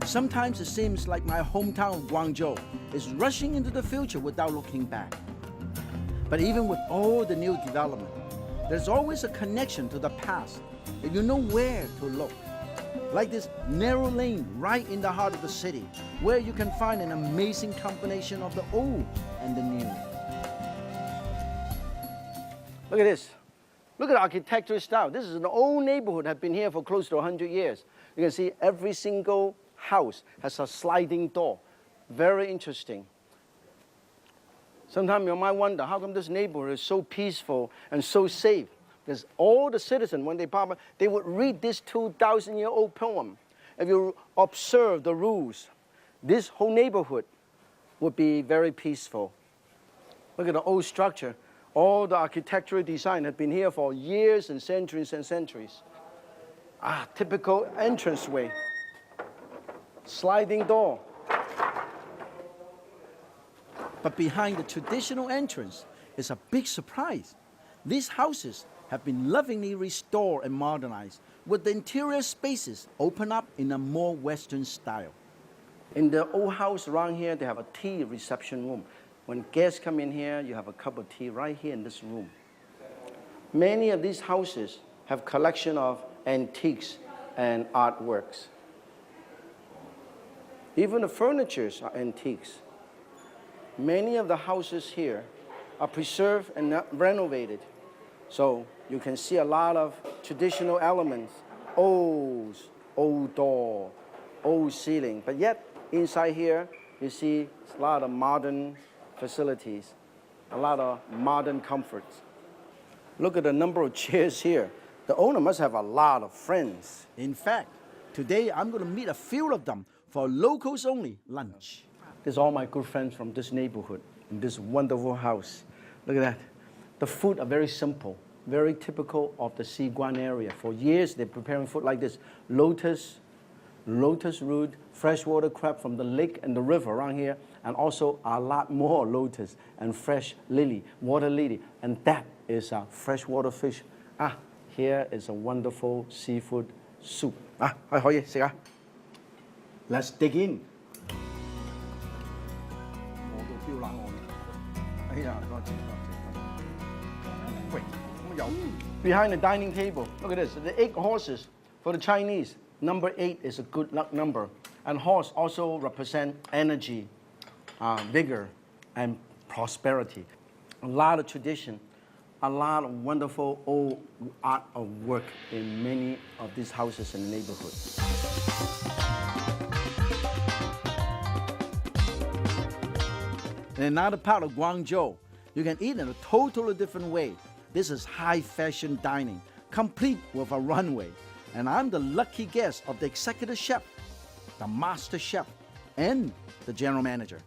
Sometimes it seems like my hometown of Guangzhou is rushing into the future without looking back. But even with all the new development, there's always a connection to the past, and you know where to look. Like this narrow lane right in the heart of the city, where you can find an amazing combination of the old and the new. Look at this. Look at the architectural style. This is an old neighborhood, have been here for close to 100 years. You can see every single house has a sliding door. Very interesting. Sometimes you might wonder, how come this neighborhood is so peaceful and so safe? Because all the citizens, when they pop up, they would read this 2,000-year-old poem. If you observe the rules, this whole neighborhood would be very peaceful. Look at the old structure. All the architectural design have been here for years and centuries and centuries. Typical entranceway. Sliding door. But behind the traditional entrance is a big surprise. These houses have been lovingly restored and modernized, with the interior spaces open up in a more Western style. In the old house around here, they have a tea reception room. When guests come in here, you have a cup of tea right here in this room. Many of these houses have collection of antiques and artworks. Even the furnitures are antiques. Many of the houses here are preserved and renovated. So you can see a lot of traditional elements, old door, old ceiling. But yet, inside here, you see a lot of modern facilities, a lot of modern comforts. Look at the number of chairs here. The owner must have a lot of friends. In fact, today I'm going to meet a few of them for locals only lunch. These are all my good friends from this neighborhood, in this wonderful house. Look at that. The food are very simple, very typical of the Xiguan area. For years, they're preparing food like this. Lotus root, freshwater crab from the lake and the river around here, and also a lot more lotus and fresh lily, water lily. And that is a freshwater fish. Here is a wonderful seafood soup. Let's dig in. Behind the dining table, look at this, the 8 horses for the Chinese. Number 8 is a good luck number. And horse also represent energy, vigor, and prosperity. A lot of tradition, a lot of wonderful old art of work in many of these houses in the neighborhood. In another part of Guangzhou, you can eat in a totally different way. This is high fashion dining, complete with a runway. And I'm the lucky guest of the executive chef, the master chef, and the general manager.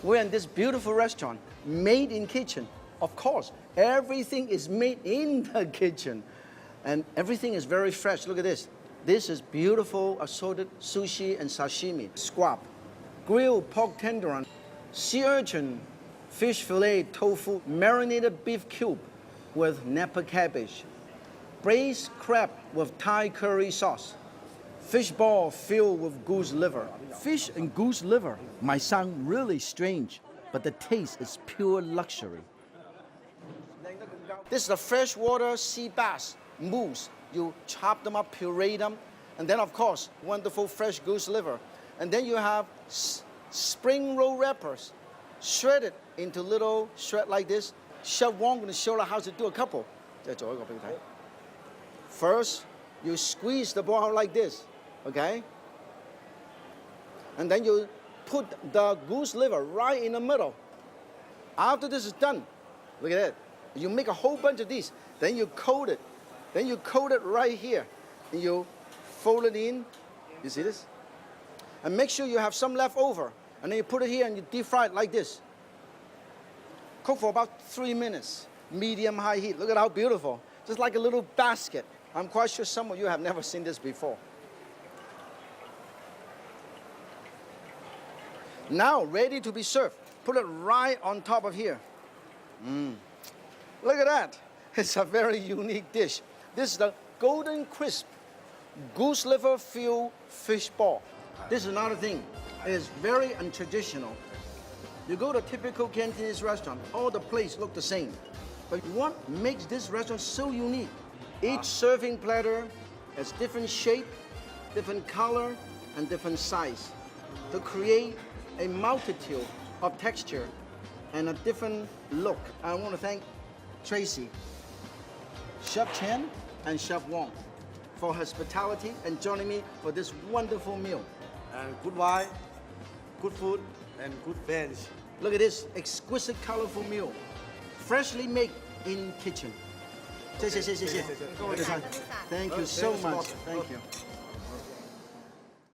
We're in this beautiful restaurant, made in kitchen. Of course, everything is made in the kitchen. And everything is very fresh. Look at this. This is beautiful assorted sushi and sashimi, squab, grilled pork tenderloin, sea urchin, fish fillet, tofu, marinated beef cube with Napa cabbage, braised crab with Thai curry sauce, fish ball filled with goose liver. Fish and goose liver might sound really strange, but the taste is pure luxury. This is the freshwater sea bass, moose. You chop them up, puree them, and then of course, wonderful fresh goose liver. And then you have spring roll wrappers, shredded into little shred like this. Chef Wong going to show you how to do a couple. First, you squeeze the ball out like this, okay? And then you put the goose liver right in the middle. After this is done, look at it. You make a whole bunch of these. Then you coat it. Then you coat it right here. And you fold it in. You see this? And make sure you have some left over. And then you put it here and you deep fry it like this. Cook for about 3 minutes. Medium-high heat. Look at how beautiful. Just like a little basket. I'm quite sure some of you have never seen this before. Now, ready to be served. Put it right on top of here. Look at that. It's a very unique dish. This is the golden crisp goose liver filled fish ball. This is another thing. It is very untraditional. You go to typical Cantonese restaurant, all the plates look the same. But what makes this restaurant so unique? Each serving platter has different shape, different color, and different size to create a multitude of texture and a different look. I want to thank Tracy, Chef Chen, and Chef Wong for hospitality and joining me for this wonderful meal. And good wine, good food, and good fans. Look at this exquisite, colorful meal, freshly made in kitchen. 谢谢，谢谢，谢谢。 Thank you so much. Thank you.